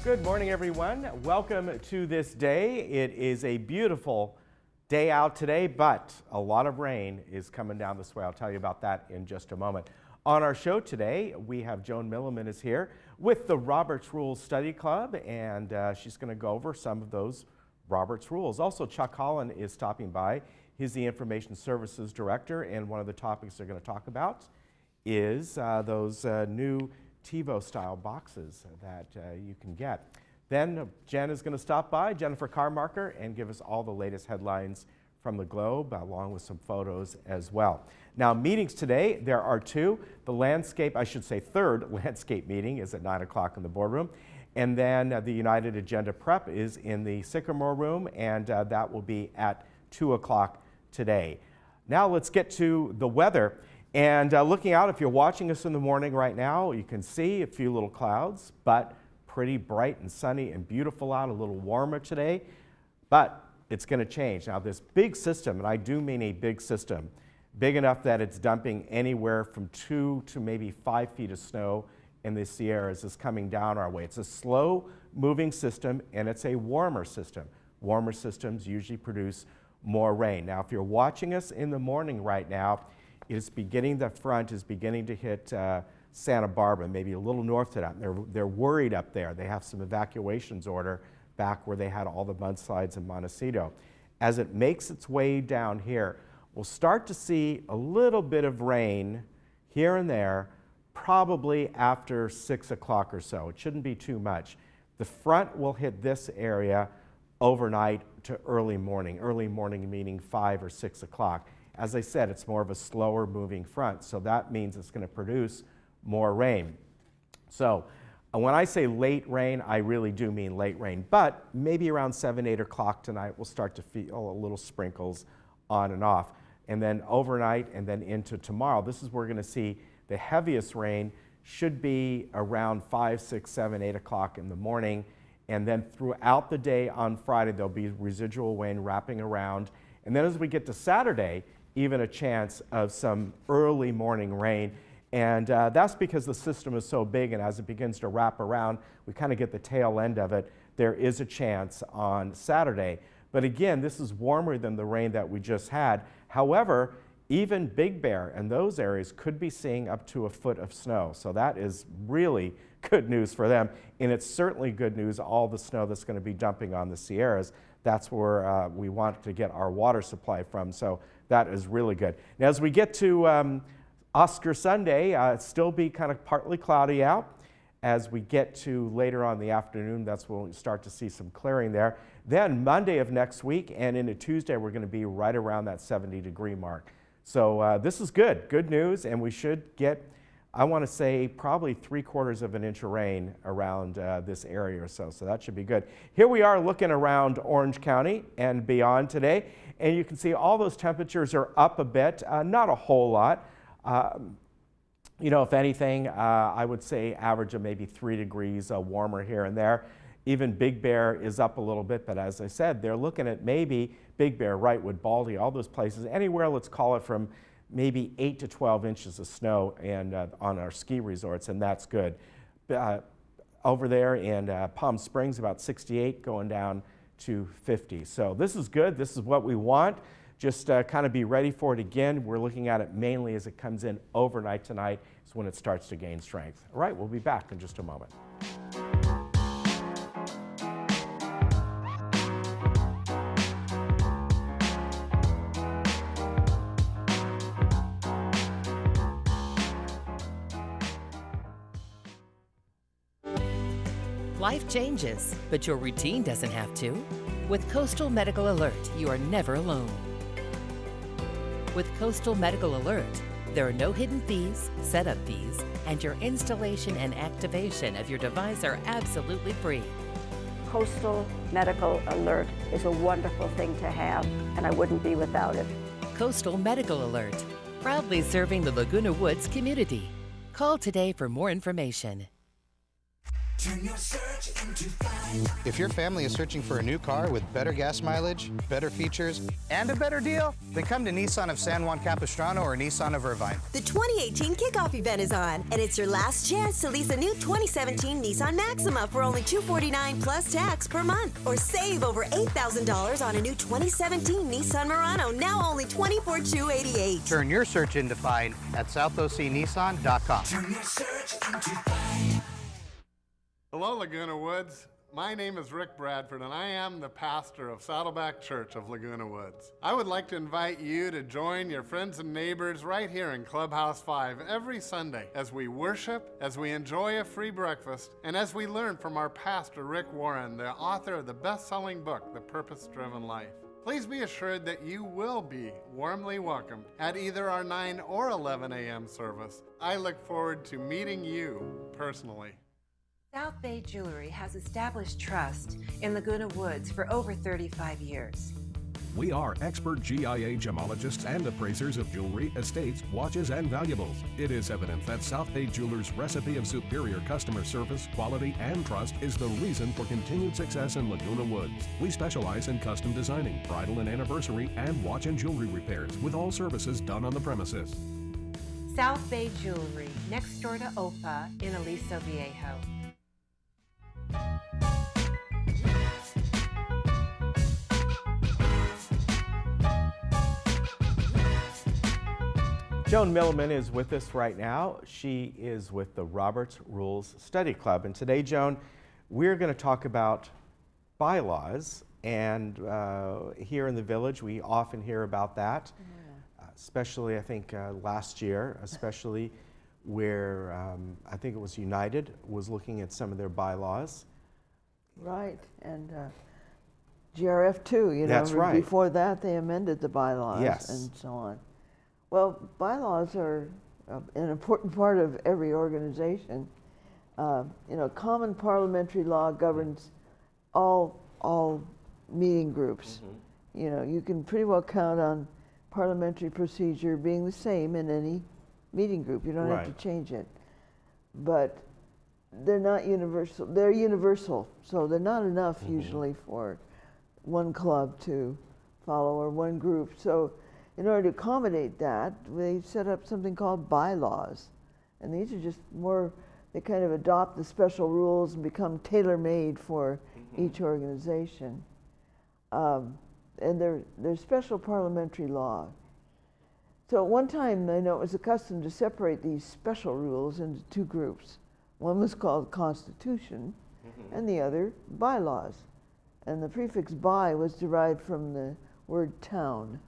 Good morning, everyone. Welcome to this day. It is a beautiful day out today, but a lot of rain is coming down this way. I'll tell you about that in just a moment. On our show today, we have Joan Milliman is here with the Roberts Rules Study Club, and she's going to go over some of those Roberts Rules. Also, Chuck Holland is stopping by. He's the Information Services Director, and one of the topics they're going to talk about is those new TiVo-style boxes that you can get. Then Jen is going to stop by, Jennifer Carmarker, and give us all the latest headlines from the Globe, along with some photos as well. Now, meetings today, there are two. The third landscape meeting is at 9 o'clock in the boardroom. And then the United Agenda Prep is in the Sycamore Room, and that will be at 2 o'clock today. Now let's get to the weather. And looking out, if you're watching us in the morning right now, you can see a few little clouds, but pretty bright and sunny and beautiful out, a little warmer today, but it's going to change. Now this big system, and I do mean a big system, big enough that it's dumping anywhere from 2 to maybe 5 feet of snow in the Sierras, is coming down our way. It's a slow moving system, and it's a warmer system. Warmer systems usually produce more rain. Now if you're watching us in the morning right now, the front is beginning to hit Santa Barbara, maybe a little north of that. They're worried up there. They have some evacuations order back where they had all the mudslides in Montecito. As it makes its way down here, we'll start to see a little bit of rain here and there, probably after 6 o'clock or so. It shouldn't be too much. The front will hit this area overnight to early morning meaning 5 or 6 o'clock. As I said, it's more of a slower moving front, so that means it's going to produce more rain. So when I say late rain, I really do mean late rain, but maybe around 7, 8 o'clock tonight, we'll start to feel a little sprinkles on and off. And then overnight and then into tomorrow, this is where we're going to see the heaviest rain should be around 5, 6, 7, 8 o'clock in the morning. And then throughout the day on Friday, there'll be residual rain wrapping around. And then as we get to Saturday, even a chance of some early morning rain. And that's because the system is so big, and as it begins to wrap around, we kind of get the tail end of it. There is a chance on Saturday. But again, this is warmer than the rain that we just had. However, even Big Bear and those areas could be seeing up to 1 foot of snow. So that is really good news for them. And it's certainly good news, all the snow that's going to be dumping on the Sierras. That's where we want to get our water supply from. So that is really good. Now, as we get to Oscar Sunday, it'll still be kind of partly cloudy out. As we get to later on in the afternoon, that's when we start to see some clearing there. Then Monday of next week and into Tuesday, we're going to be right around that 70-degree mark. So this is good news, and we should get, I want to say, probably 3/4 of an inch of rain around this area or so. So that should be good. Here we are looking around Orange County and beyond today, and you can see all those temperatures are up a bit, not a whole lot. You know, if anything, I would say average of maybe 3 degrees warmer here and there. Even Big Bear is up a little bit, but as I said, they're looking at maybe Big Bear, Wrightwood, Baldy, all those places, anywhere, let's call it from maybe 8 to 12 inches of snow and on our ski resorts, and that's good. Over there in Palm Springs, about 68, going down to 50. So this is good. This is what we want. Just kind of be ready for it again. We're looking at it mainly as it comes in overnight tonight. Is when it starts to gain strength. All right, we'll be back in just a moment. Life changes, but your routine doesn't have to. With Coastal Medical Alert, you are never alone. With Coastal Medical Alert, there are no hidden fees, setup fees, and your installation and activation of your device are absolutely free. Coastal Medical Alert is a wonderful thing to have, and I wouldn't be without it. Coastal Medical Alert, proudly serving the Laguna Woods community. Call today for more information. Turn your search into fun. If your family is searching for a new car with better gas mileage, better features, and a better deal, then come to Nissan of San Juan Capistrano or Nissan of Irvine. The 2018 kickoff event is on, and it's your last chance to lease a new 2017 Nissan Maxima for only $249 plus tax per month. Or save over $8,000 on a new 2017 Nissan Murano, now only $24,288. Turn your search into fine at southocnissan.com. Turn your search into fun. Hello, Laguna Woods. My name is Rick Bradford, and I am the pastor of Saddleback Church of Laguna Woods. I would like to invite you to join your friends and neighbors right here in Clubhouse 5 every Sunday as we worship, as we enjoy a free breakfast, and as we learn from our pastor, Rick Warren, the author of the best-selling book, The Purpose-Driven Life. Please be assured that you will be warmly welcomed at either our 9 or 11 a.m. service. I look forward to meeting you personally. South Bay Jewelry has established trust in Laguna Woods for over 35 years. We are expert GIA gemologists and appraisers of jewelry, estates, watches, and valuables. It is evident that South Bay Jewelers' recipe of superior customer service, quality, and trust is the reason for continued success in Laguna Woods. We specialize in custom designing, bridal and anniversary, and watch and jewelry repairs, with all services done on the premises. South Bay Jewelry, next door to OPA in Aliso Viejo. Joan Milliman is with us right now. She is with the Roberts Rules Study Club. And today, Joan, we're going to talk about bylaws. And here in the village, we often hear about that, especially, I think, last year, especially where I think it was United was looking at some of their bylaws. Right, and GRF too, you know. That's right. Before that, they amended the bylaws Yes. and so on. Well, bylaws are an important part of every organization. You know, common parliamentary law governs all meeting groups. You know, you can pretty well count on parliamentary procedure being the same in any meeting group. You don't have to change it. But they're not universal. They're universal, so they're not enough usually for one club to follow or one group. So in order to accommodate that, they set up something called bylaws. And these are just more, they kind of adopt the special rules and become tailor-made for each organization. And they're special parliamentary law. So at one time, I know it was the custom to separate these special rules into two groups. One was called Constitution, and the other bylaws. And the prefix by was derived from the word town,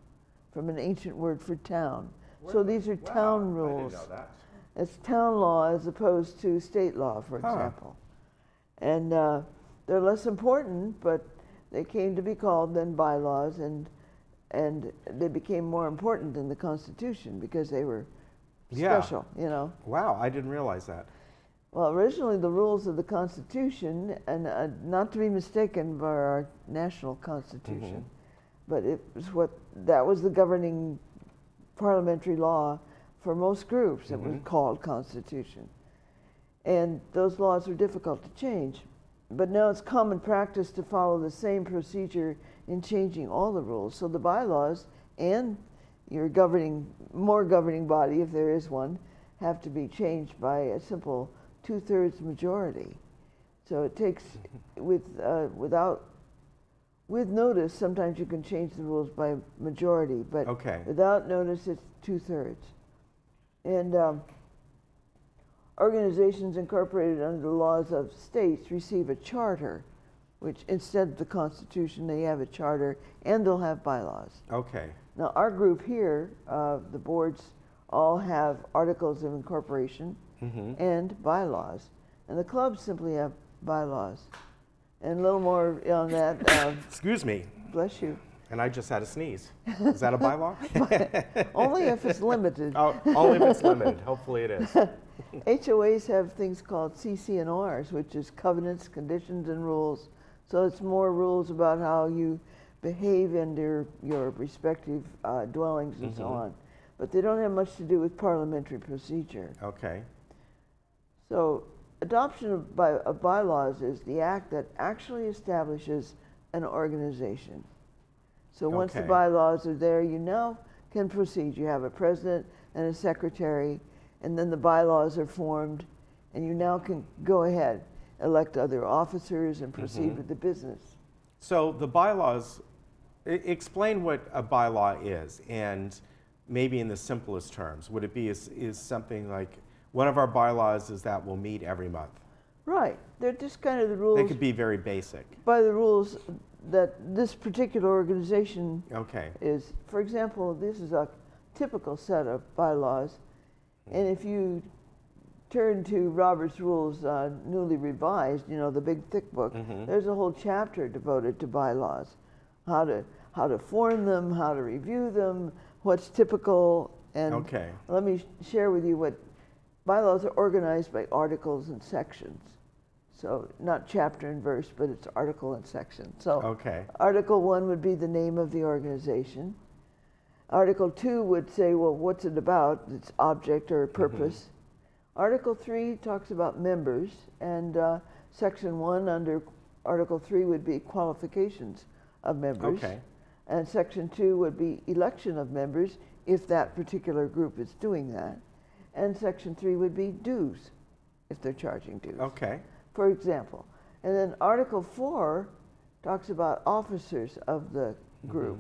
from an ancient word for town. So these are town rules. I didn't know that. It's town law as opposed to state law, for example. And they're less important, but they came to be called then bylaws, and they became more important than the Constitution because they were special, you know. Wow, I didn't realize that. Well, originally the rules of the Constitution, and not to be mistaken by our national Constitution, but it was that was the governing parliamentary law for most groups. It was called Constitution. And those laws are difficult to change. But now it's common practice to follow the same procedure in changing all the rules. So the bylaws and your more governing body, if there is one, have to be changed by a simple 2/3 majority. So it takes, with notice, sometimes you can change the rules by majority, but without notice, it's 2/3. And organizations incorporated under the laws of states receive a charter, which instead of the Constitution, they have a charter, and they'll have bylaws. Okay. Now, our group here, the boards all have articles of incorporation and bylaws. And the clubs simply have bylaws. And a little more on that. Excuse me. Bless you. And I just had a sneeze. Is that a bylaw? Only if it's limited. Oh, only if it's limited. Hopefully it is. HOAs have things called CC&Rs, which is covenants, conditions, and rules. So it's more rules about how you behave in your respective dwellings and so on. But they don't have much to do with parliamentary procedure. Okay. So adoption of bylaws is the act that actually establishes an organization. So once the Okay. bylaws are there, you now can proceed. You have a president and a secretary, and then the bylaws are formed, and you now can go ahead, elect other officers, and proceed with the business. So the bylaws, explain what a bylaw is, and maybe in the simplest terms. Would it be is something like, one of our bylaws is that we'll meet every month? Right. They're just kind of the rules. They could be very basic. By the rules that this particular organization Okay. is. For example, this is a typical set of bylaws, and if you turn to Robert's Rules newly revised, you know, the big thick book, there's a whole chapter devoted to bylaws, how to form them, how to review them, what's typical, and Okay. let me share with you what bylaws are organized by articles and sections. So not chapter and verse, but it's article and section. So Okay. Article 1 would be the name of the organization. Article 2 would say, well, what's it about? Its object or purpose. Article 3 talks about members, and Section 1 under Article 3 would be qualifications of members. Okay. And Section 2 would be election of members, if that particular group is doing that. And Section 3 would be dues, if they're charging dues. Okay. For example. And then Article 4 talks about officers of the group.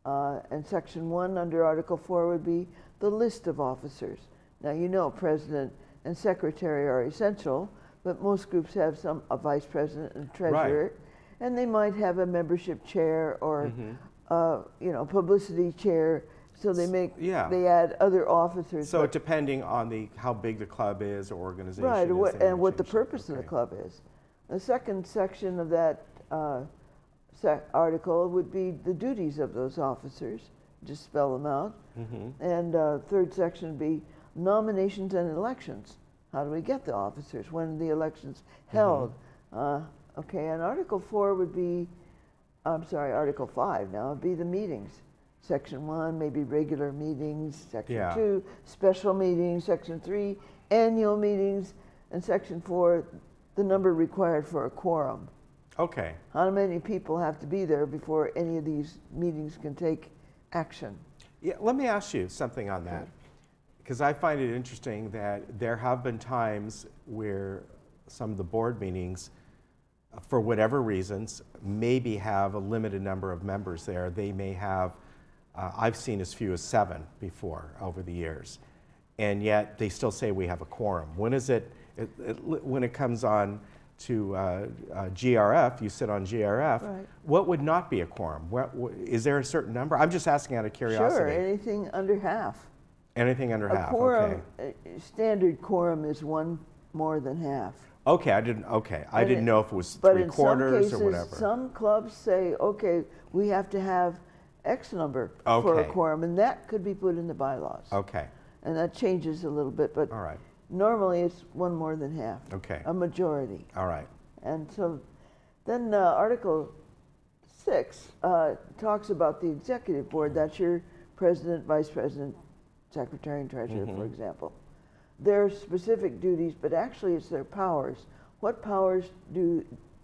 And Section 1 under Article 4 would be the list of officers. Now, you know, president and secretary are essential, but most groups have a vice president and treasurer. Right. And they might have a membership chair or, you know, publicity chair. So they they add other officers. So depending on how big the club is or organization right, is, they and may what the change purpose of the club is. The second section of that article would be the duties of those officers. Just spell them out. And third section would be nominations and elections. How do we get the officers? When are the elections held? Okay, and Article 4 would be, I'm sorry, Article 5 now would be the meetings. Section 1, maybe regular meetings. Section 2, special meetings. Section 3, annual meetings. And Section 4, the number required for a quorum. Okay. How many people have to be there before any of these meetings can take action? Yeah, let me ask you something on that, because I find it interesting that there have been times where some of the board meetings, for whatever reasons, maybe have a limited number of members there. They may have, I've seen as few as 7 before over the years, and yet they still say we have a quorum. When is when it comes on to GRF, you sit on GRF, Right. what would not be a quorum? Is there a certain number? I'm just asking out of curiosity. Sure, anything under half. Anything under half, Quorum, okay. Standard quorum is 1 more than half. Okay, I didn't know if it was But 3/4 in some or whatever. cases, some clubs say, okay, we have to have X number for a Okay. quorum, and that could be put in the bylaws. Okay, And that changes a little bit, but all right, normally it's 1 more than half. Okay. A majority. all right. And so then Article 6 talks about the executive board. That's your president, vice president, secretary, and treasurer, for example. Their specific duties, but actually it's their powers. What powers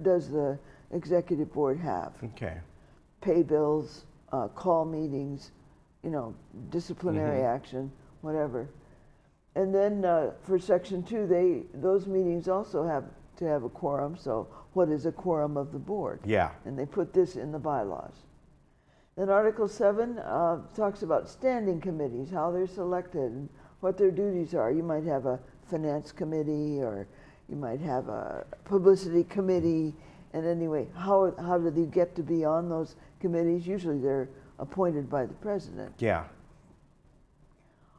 does the executive board have? Okay, Pay bills, call meetings, you know, disciplinary action, whatever. And then for Section 2, those meetings also have to have a quorum. So what is a quorum of the board? yeah, And they put this in the bylaws. Then Article 7 talks about standing committees, how they're selected and what their duties are. You might have a finance committee, or you might have a publicity committee. And anyway, how do they get to be on those committees? Usually they're appointed by the president. yeah,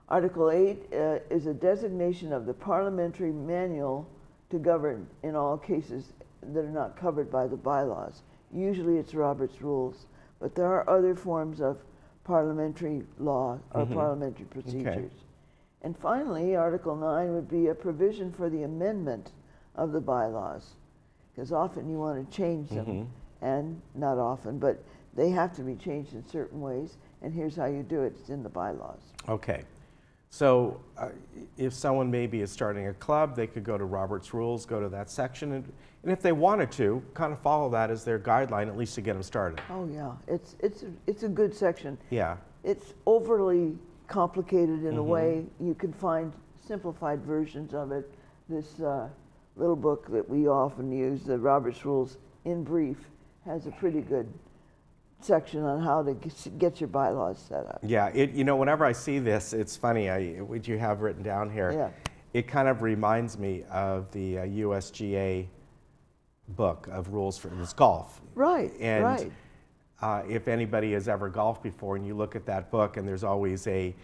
Article 8 is a designation of the parliamentary manual to govern in all cases that are not covered by the bylaws. Usually it's Robert's Rules, but there are other forms of parliamentary law or parliamentary procedures. And finally, Article 9 would be a provision for the amendment of the bylaws, because often you want to change them, and not often, but they have to be changed in certain ways, and here's how you do it. It's in the bylaws. okay. So if someone maybe is starting a club, they could go to Robert's Rules, go to that section, and if they wanted to, kind of follow that as their guideline, at least to get them started. Oh yeah, it's a good section. Yeah. It's overly complicated in a way. You can find simplified versions of it. This little book that we often use, the Robert's Rules in Brief, has a pretty good section on how to get your bylaws set up. Yeah, you know, whenever I see this, it's funny, what you have written down here, Yeah. it kind of reminds me of the USGA book of rules for this golf. Right, And right. If anybody has ever golfed before and you look at that book and there's always a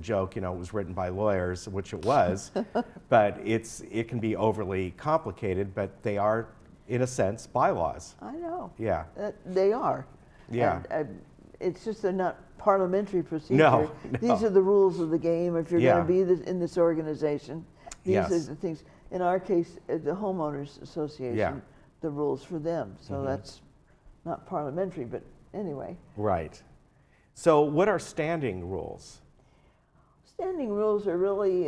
joke, you know, it was written by lawyers, which it was, but it can be overly complicated, but they are, in a sense, bylaws. I know. Yeah. They are. Yeah. And, it's just they're not parliamentary procedure. No, These no. are the rules of the game. If you're Yeah. going to be in this organization, these Yes. are the things. In our case, the homeowners association, Yeah. the rules for them. So that's not parliamentary, but anyway. Right. So what are standing rules? Standing rules are really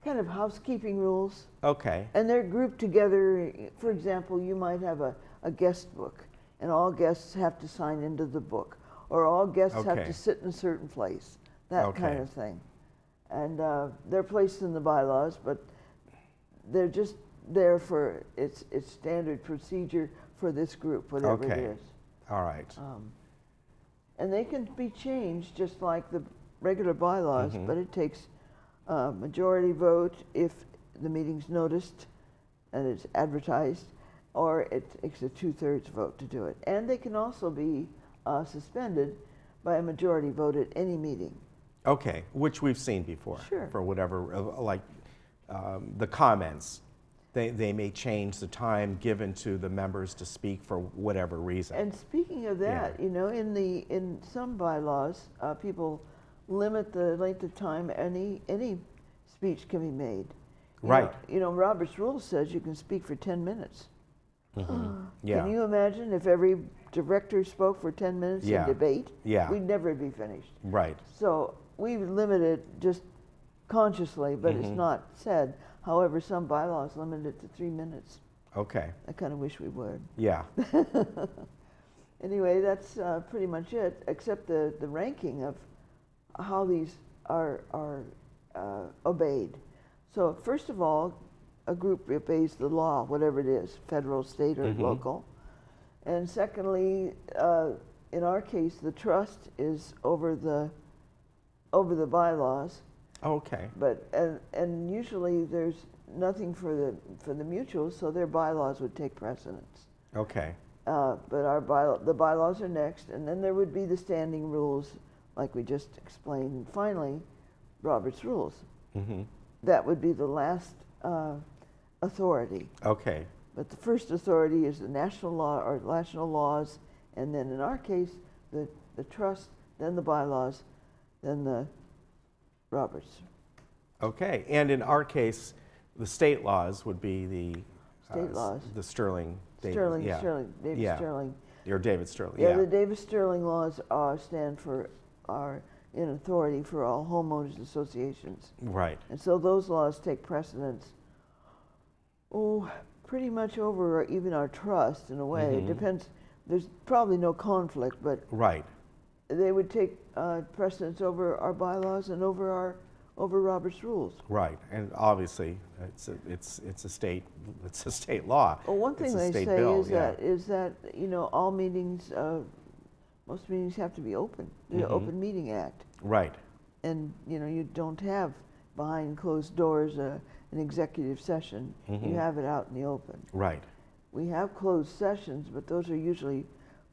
kind of housekeeping rules. Okay. And they're grouped together. For example, you might have a guest book, and all guests have to sign into the book, or all guests have Okay. to sit in a certain place, that kind Okay. of thing. And they're placed in the bylaws, but they're just there for it's standard procedure for this group, whatever it Okay. is. All right. And they can be changed just like the regular bylaws, Mm-hmm. but it takes a majority vote if the meeting's noticed and it's advertised, or it takes a 2/3 vote to do it. And they can also be suspended by a majority vote at any meeting. Okay, which we've seen before. Sure. For whatever, like the comments, they may change the time given to the members to speak for whatever reason. And speaking of that, Yeah. you know, in some bylaws, people limit the length of time any speech can be made. Right. You know, Robert's Rules says you can speak for 10 minutes. Yeah. Can you imagine if every director spoke for 10 minutes Yeah. in debate? Yeah. We'd never be finished. Right. So we limit it just consciously, but it's not said. However, some bylaws limit it to 3 minutes. Okay. I kind of wish we would. Yeah. Anyway, that's pretty much it, except the ranking of how these are obeyed. So first of all, a group obeys the law, whatever it is, federal, state, or local. And secondly, in our case, the trust is over the bylaws. Okay. But and usually there's nothing for the mutuals, so their bylaws would take precedence. Okay. But the bylaws are next, and then there would be the standing rules, like we just explained, and finally, Robert's Rules. That would be the last authority. Okay. But the first authority is the national law or national laws, and then in our case, the trust, then the bylaws, then the Roberts. Okay. And in our case, the state laws would be the State laws. the Sterling. David Yeah. Sterling. Or David Sterling. Yeah, Yeah. the Davis Sterling laws stand for are in authority for all homeowners associations. Right. And so those laws take precedence, pretty much over even our trust in a way. It depends. There's probably no conflict, but Right. they would take precedence over our bylaws and over Robert's Rules. Right. And obviously, it's a state law. Well, one thing It's a they state say bill, is that you know all meetings, most meetings have to be open. The Open Meeting Act. Right. And you know you don't have behind closed doors an executive session. You have it out in the open. Right. We have closed sessions, but those are usually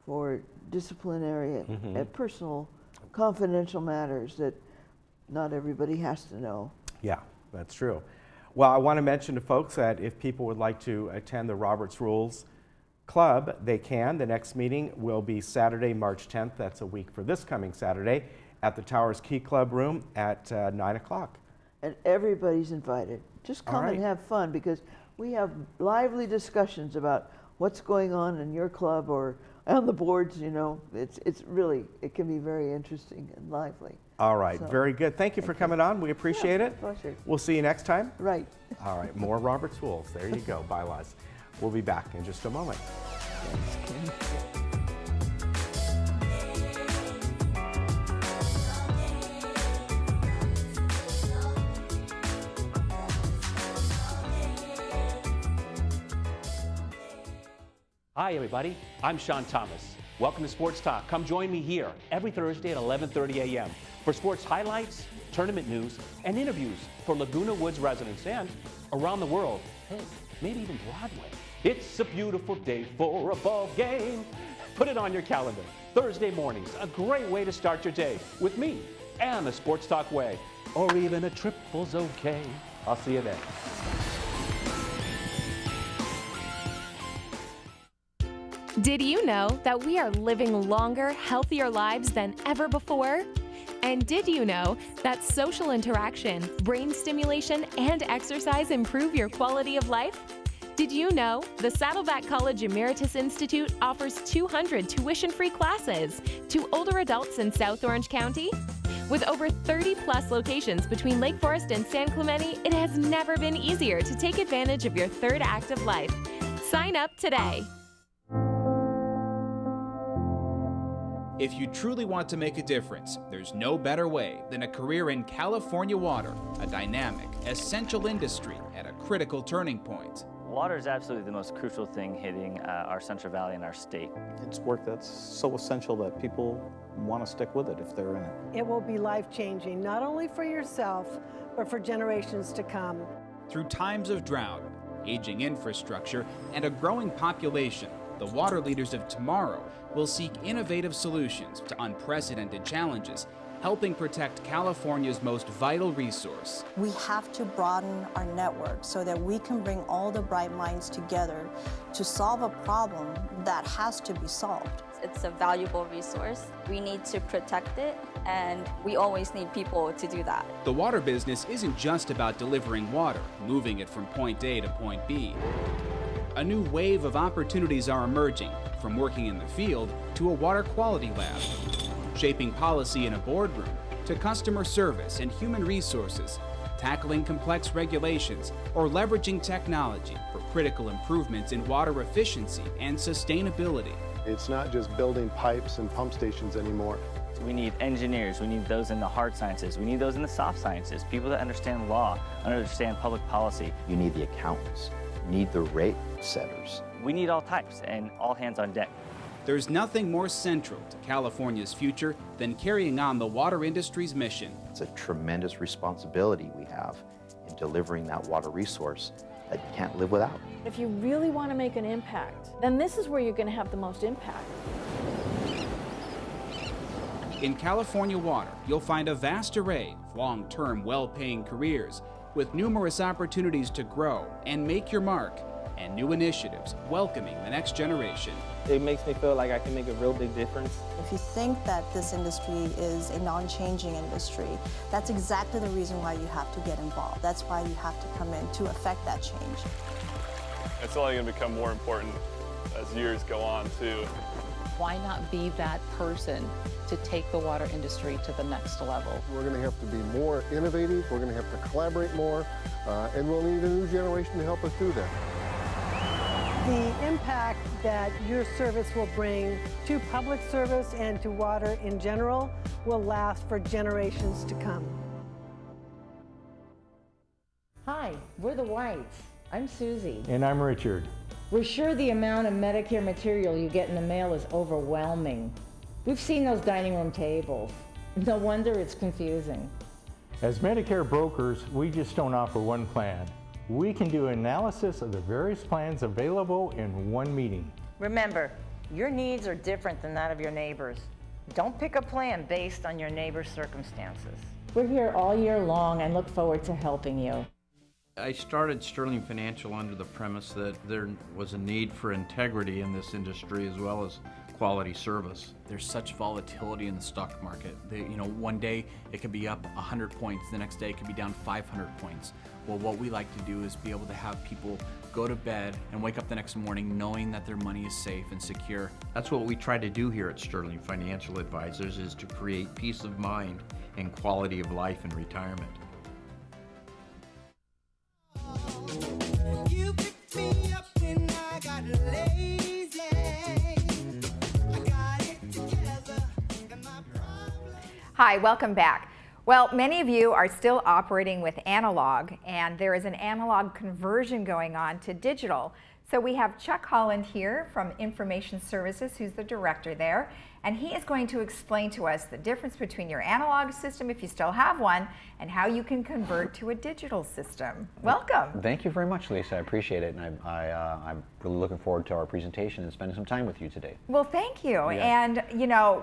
for disciplinary and personal, confidential matters that not everybody has to know. Yeah, that's true. Well, I want to mention to folks that if people would like to attend the Robert's Rules Club, they can. The next meeting will be Saturday, March 10th. That's a week for this coming Saturday at the Towers Key Club room at 9 o'clock. And everybody's invited. Just come right. and have fun, because we have lively discussions about what's going on in your club or on the boards. You know, it's really, it can be very interesting and lively. All right, So, very good. Thank you for coming on. We appreciate it. pleasure. We'll see you next time. Right. All right, more Robert's Rules. There you go, bylaws. We'll be back in just a moment. Hi, everybody. I'm Sean Thomas. Welcome to Sports Talk. Come join me here every Thursday at 11:30 a.m. for sports highlights, tournament news, and interviews for Laguna Woods residents and around the world. Hey, maybe even Broadway. It's a beautiful day for a ball game. Put it on your calendar. Thursday mornings, a great way to start your day with me and the Sports Talk way. Or even a triple's okay. I'll see you then. Did you know that we are living longer, healthier lives than ever before? And did you know that social interaction, brain stimulation, and exercise improve your quality of life? Did you know the Saddleback College Emeritus Institute offers 200 tuition-free classes to older adults in South Orange County? With over 30-plus locations between Lake Forest and San Clemente, it has never been easier to take advantage of your third act of life. Sign up today. If you truly want to make a difference, there's no better way than a career in California Water, a dynamic, essential industry at a critical turning point. Water is absolutely the most crucial thing hitting our Central Valley and our state. It's work that's so essential that people want to stick with it if they're in it. It will be life-changing, not only for yourself, but for generations to come. Through times of drought, aging infrastructure, and a growing population, the water leaders of tomorrow will seek innovative solutions to unprecedented challenges, helping protect California's most vital resource. We have to broaden our network so that we can bring all the bright minds together to solve a problem that has to be solved. It's a valuable resource. We need to protect it, and we always need people to do that. The water business isn't just about delivering water, moving it from point A to point B. A new wave of opportunities are emerging, from working in the field to a water quality lab, shaping policy in a boardroom to customer service and human resources, tackling complex regulations, or leveraging technology for critical improvements in water efficiency and sustainability. It's not just building pipes and pump stations anymore. We need engineers, we need those in the hard sciences, we need those in the soft sciences, people that understand law, understand public policy. You need the accountants, you need the rate setters. We need all types and all hands on deck. There's nothing more central to California's future than carrying on the water industry's mission. It's a tremendous responsibility we have in delivering that water resource that you can't live without. If you really want to make an impact, then this is where you're going to have the most impact. In California Water, you'll find a vast array of long-term, well-paying careers with numerous opportunities to grow and make your mark, and new initiatives welcoming the next generation. It makes me feel like I can make a real big difference. If you think that this industry is a non-changing industry, that's exactly the reason why you have to get involved. That's why you have to come in to affect that change. It's only going to become more important as years go on, too. Why not be that person to take the water industry to the next level? We're going to have to be more innovative, we're going to have to collaborate more, and we'll need a new generation to help us do that. The impact that your service will bring to public service and to water in general will last for generations to come. Hi, we're the Whites. I'm Susie. And I'm Richard. We're sure the amount of Medicare material you get in the mail is overwhelming. We've seen those dining room tables. No wonder it's confusing. As Medicare brokers, we just don't offer one plan. We can do analysis of the various plans available in one meeting. Remember, your needs are different than that of your neighbors. Don't pick a plan based on your neighbor's circumstances. We're here all year long and look forward to helping you. I started Sterling Financial under the premise that there was a need for integrity in this industry as well as quality service. There's such volatility in the stock market. One day it could be up 100 points, the next day it could be down 500 points. Well, what we like to do is be able to have people go to bed and wake up the next morning knowing that their money is safe and secure. That's what we try to do here at Sterling Financial Advisors, is to create peace of mind and quality of life in retirement. You picked me up when I got lazy. I got it together and my problem. Hi, welcome back. Well, many of you are still operating with analog, and there is an analog conversion going on to digital. So we have Chuck Holland here from Information Services, who's the director there, and he is going to explain to us the difference between your analog system, if you still have one, and how you can convert to a digital system. Welcome. Thank you very much, Lisa. I appreciate it, and I'm really looking forward to our presentation and spending some time with you today. Well, thank you. Yeah. And,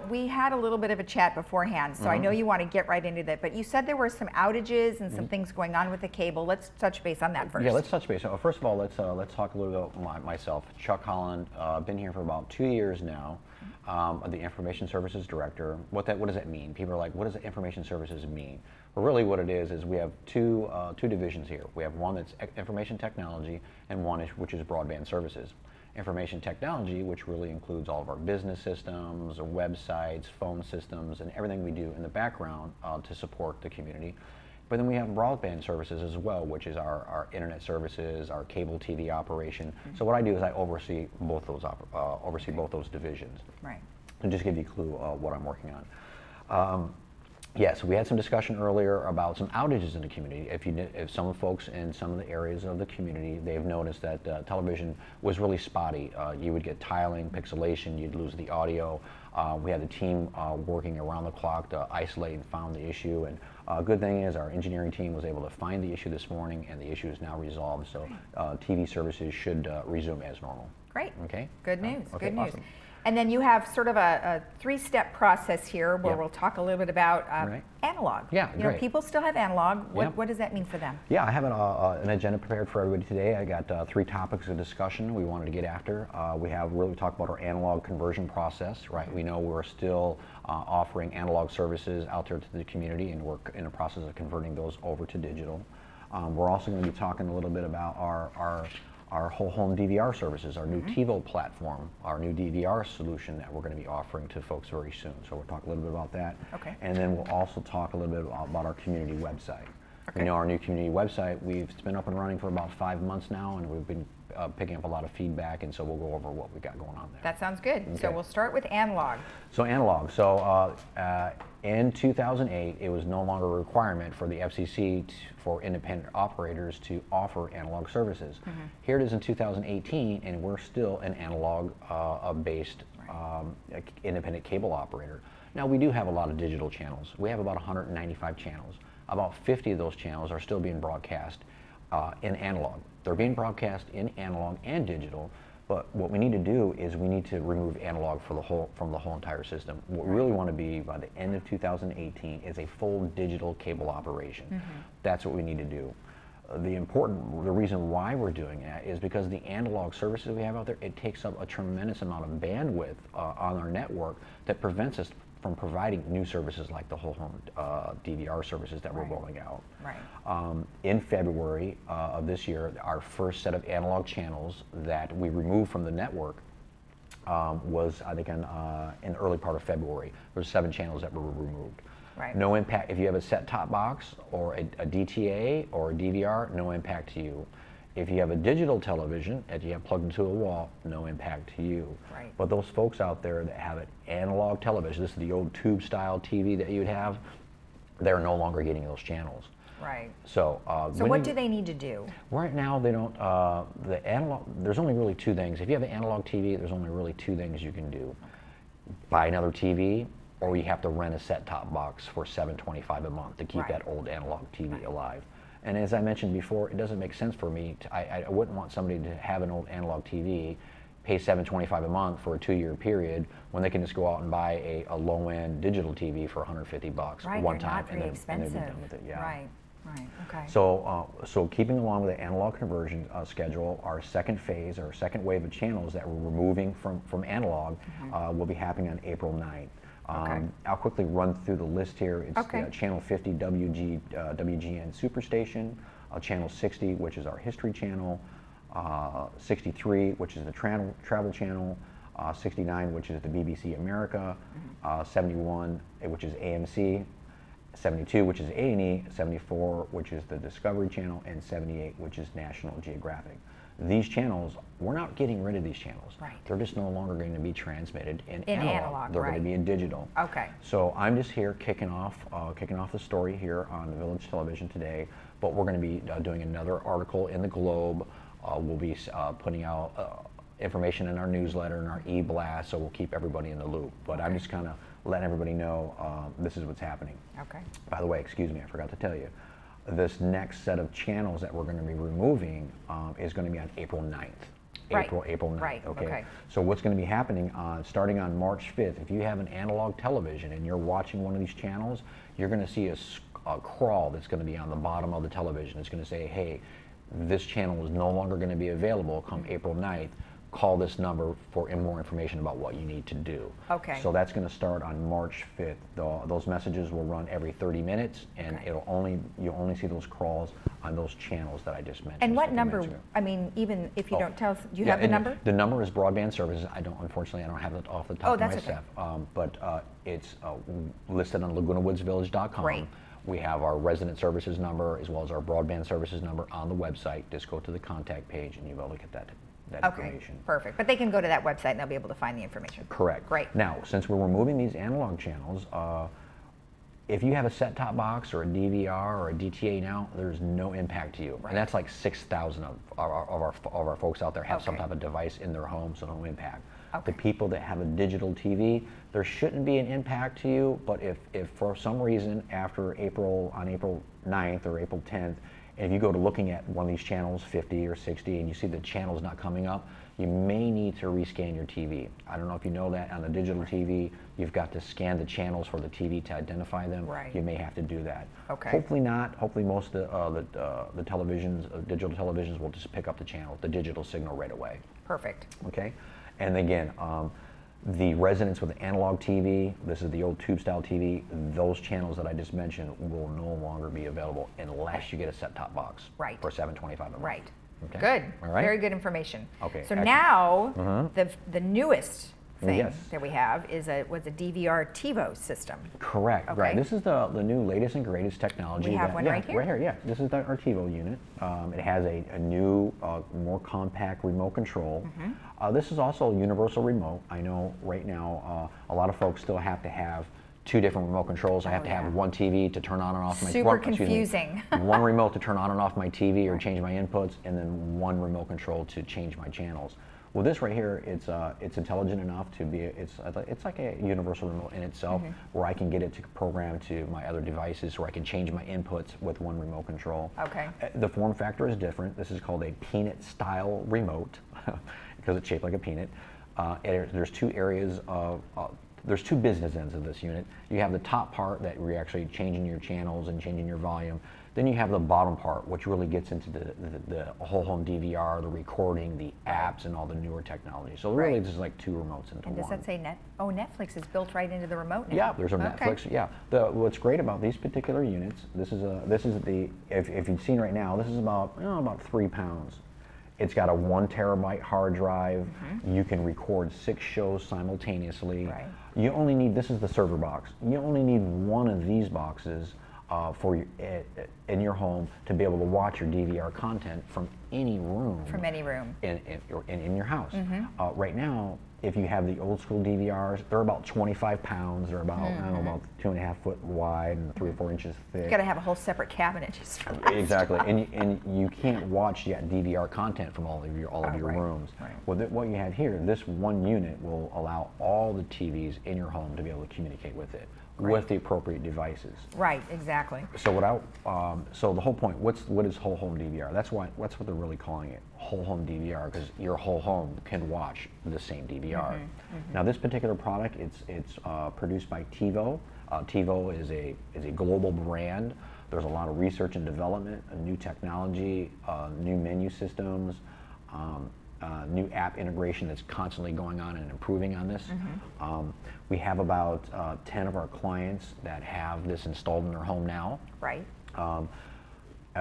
we had a little bit of a chat beforehand, so I know you want to get right into that, but you said there were some outages and some things going on with the cable. Let's touch base on that first. Yeah, let's touch base. First of all, let's talk a little bit about myself. Chuck Holland, been here for about 2 years now. The Information Services Director. What does that mean? People are like, what does Information Services mean? Well, really what it is we have two divisions here. We have one that's Information Technology and one which is Broadband Services. Information Technology, which really includes all of our business systems, our websites, phone systems, and everything we do in the background to support the community. But then we have broadband services as well, which is our internet services, our cable TV operation. So what I do is I oversee both those divisions. Right. And just give you a clue what I'm working on. Yes, we had some discussion earlier about some outages in the community. If some folks in some of the areas of the community, they've noticed that television was really spotty. You would get tiling, pixelation, you'd lose the audio. We had the team working around the clock to isolate and found the issue. And good thing is our engineering team was able to find the issue this morning, and the issue is now resolved. So TV services should resume as normal. Great. Okay. Good news. Okay, Good news. awesome. And then you have sort of a three-step process here where Yep. we'll talk a little bit about Right. analog. Yeah, great. People still have analog. Yep. What does that mean for them? Yeah, I have an agenda prepared for everybody today. I got 3 topics of discussion we wanted to get after. We have really talked about our analog conversion process, right? We know we're still offering analog services out there to the community, and we're in the process of converting those over to digital. We're also going to be talking a little bit about our whole home DVR services, our new TiVo platform, our new DVR solution that we're going to be offering to folks very soon. So we'll talk a little bit about that. Okay. And then we'll also talk a little bit about our community website. Okay. You know, our new community website, it's been up and running for about 5 months now, and we've been picking up a lot of feedback, and so we'll go over what we got going on there. That sounds good. Okay. So we'll start with analog. So analog. So in 2008, it was no longer a requirement for the FCC for independent operators to offer analog services. Here it is in 2018, and we're still an analog-based independent cable operator. Now, we do have a lot of digital channels. We have about 195 channels. About 50 of those channels are still being broadcast in analog. They're being broadcast in analog and digital, but what we need to do is we need to remove analog from the whole entire system. What we really want to be by the end of 2018 is a full digital cable operation. That's what we need to do. The reason why we're doing that is because the analog services we have out there, it takes up a tremendous amount of bandwidth on our network that prevents us from providing new services like the whole home DVR services that we're rolling out. Right. In February of this year, our first set of analog channels that we removed from the network was, I think, in the early part of February. There were 7 channels that were removed. Right. No impact. If you have a set-top box or a DTA or a DVR, no impact to you. If you have a digital television that you have plugged into a wall, no impact to you. Right. But those folks out there that have an analog television, this is the old tube-style TV that you'd have, they're no longer getting those channels. Right. So, what do they need to do? Right now, they don't. The analog. There's only really 2 things. If you have an analog TV, there's only really 2 things you can do: buy another TV, or you have to rent a set-top box for $7.25 a month to keep that old analog TV alive. And as I mentioned before, it doesn't make sense for me. I wouldn't want somebody to have an old analog TV, pay $7.25 a month for a 2-year period, when they can just go out and buy a low-end digital TV for $150 Right, one they're time, not very expensive. and they'll be done with it. Yeah. Right. Right, okay. So keeping along with the analog conversion schedule, our second phase, our second wave of channels that we're removing from analog will be happening on April 9th. I'll quickly run through the list here. It's channel 50, WGN Superstation, channel 60, which is our history channel, 63, which is the travel channel, 69, which is the BBC America, 71, which is AMC, 72, which is A&E, 74, which is the Discovery Channel, and 78, which is National Geographic. These channels, we're not getting rid of these channels. Right. They're just no longer going to be transmitted in analog. They're right. going to be in digital. Okay. So I'm just here kicking off the story here on the Village Television today. But we're going to be doing another article in the Globe. We'll be putting out information in our newsletter and our e-blast, so we'll keep everybody in the loop. But I'm just kind of letting everybody know this is what's happening. Okay. By the way, excuse me, I forgot to tell you. This next set of channels that we're going to be removing is going to be on April 9th. Right. April 9th. Right. Okay. So what's going to be happening starting on March 5th, if you have an analog television and you're watching one of these channels, you're going to see a crawl that's going to be on the bottom of the television. It's going to say, hey, this channel is no longer going to be available come April 9th. Call this number for more information about what you need to do. Okay. So that's going to start on March 5th. Those messages will run every 30 minutes, and you'll only see those crawls on those channels that I just mentioned. And what number? I mean, even if you don't tell us, do you have the number? The number is broadband services. Unfortunately, I don't have it off the top of my okay. staff. But it's listed on LagunaWoodsVillage.com. Great. We have our resident services number as well as our broadband services number on the website. Just go to the contact page, and you'll be able to get that information. Perfect. But they can go to that website and they'll be able to find the information. Correct. Great. Now, since we're removing these analog channels, if you have a set-top box or a DVR or a DTA now, there's no impact to you. Right. And that's like 6,000 of our folks out there have some type of device in their home, so no impact. The people that have a digital TV, there shouldn't be an impact to you, but if for some reason on April 9th or April 10th, if you go to looking at one of these channels, 50 or 60, and you see the channel's not coming up, you may need to rescan your TV. I don't know if you know that on the digital TV, you've got to scan the channels for the TV to identify them. Right. You may have to do that. Okay. Hopefully not. Hopefully most of the televisions, digital televisions, will just pick up the channel, the digital signal right away. Perfect. Okay. And again, the residents with analog TV, this is the old tube-style TV, those channels that I just mentioned will no longer be available unless you get a set-top box for $7.25 a month. Right. Okay. Good. All right. Very good information. Okay. So excellent. now the newest thing Yes. that we have was a DVR TiVo system. Correct. Okay. Right. This is the new latest and greatest technology. We have one right here? Right here. Yeah. This is our TiVo unit. It has a new, more compact remote control. This is also a universal remote. I know right now a lot of folks still have to have two different remote controls. I have to have one TV to turn on and off my Super confusing. one remote to turn on and off my TV or change my inputs, and then one remote control to change my channels. Well, this right here, it's intelligent enough to be, it's like a universal remote in itself, where I can get it to program to my other devices, where I can change my inputs with one remote control. Okay. The form factor is different. This is called a peanut-style remote, because it's shaped like a peanut. There's two areas of, there's two business ends of this unit. You have the top part that you're actually changing your channels and changing your volume. Then you have the bottom part, which really gets into the whole home DVR, the recording, the apps, and all the newer technology. So really, this is like two remotes into one. And does that say Netflix is built right into the remote now? Yeah, there's a Netflix. Yeah. What's great about these particular units, this is the if you've seen right now, this is about 3 pounds. It's got a 1 terabyte hard drive. You can record 6 shows simultaneously. Right. You only need, this is the server box. You only need one of these boxes in your home to be able to watch your DVR content from any room. From any room. In your house. Right now, if you have the old school DVRs, they're about 25 pounds. They're about, I don't know, about 2.5 foot wide and 3 or 4 inches thick. You got to have a whole separate cabinet just for that. Exactly, and you can't watch yet DVR content from all of your rooms. Right. Well, what you have here, this one unit will allow all the TVs in your home to be able to communicate with it. Great. With the appropriate devices. Right, exactly. So so the whole point, what is whole home DVR? That's what they're really calling it, whole home DVR, because your whole home can watch the same DVR. Now this particular product, it's produced by TiVo. TiVo is a global brand. There's a lot of research and development, new technology, new menu systems, new app integration that's constantly going on and improving on this. We have about 10 of our clients that have this installed in their home now. Right.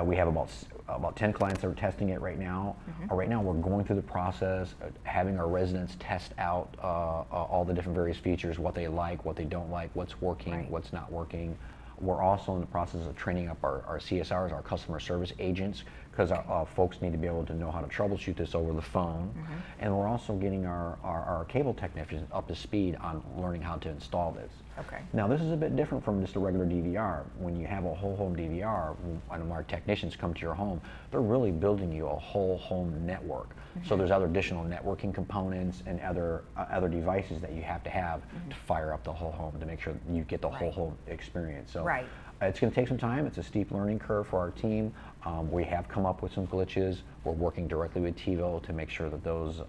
We have about 10 clients that are testing it right now. Right now we're going through the process, having our residents test out all the different various features, what they like, what they don't like, what's working, what's not working. We're also in the process of training up our CSRs, our customer service agents, because our folks need to be able to know how to troubleshoot this over the phone. And we're also getting our cable technicians up to speed on learning how to install this. Okay. Now this is a bit different from just a regular DVR. When you have a whole home DVR, when our technicians come to your home, they're really building you a whole home network. So there's other additional networking components and other devices that you have to have to fire up the whole home to make sure you get the whole home experience. So it's going to take some time. It's a steep learning curve for our team. We have come up with some glitches. We're working directly with TiVo to make sure that those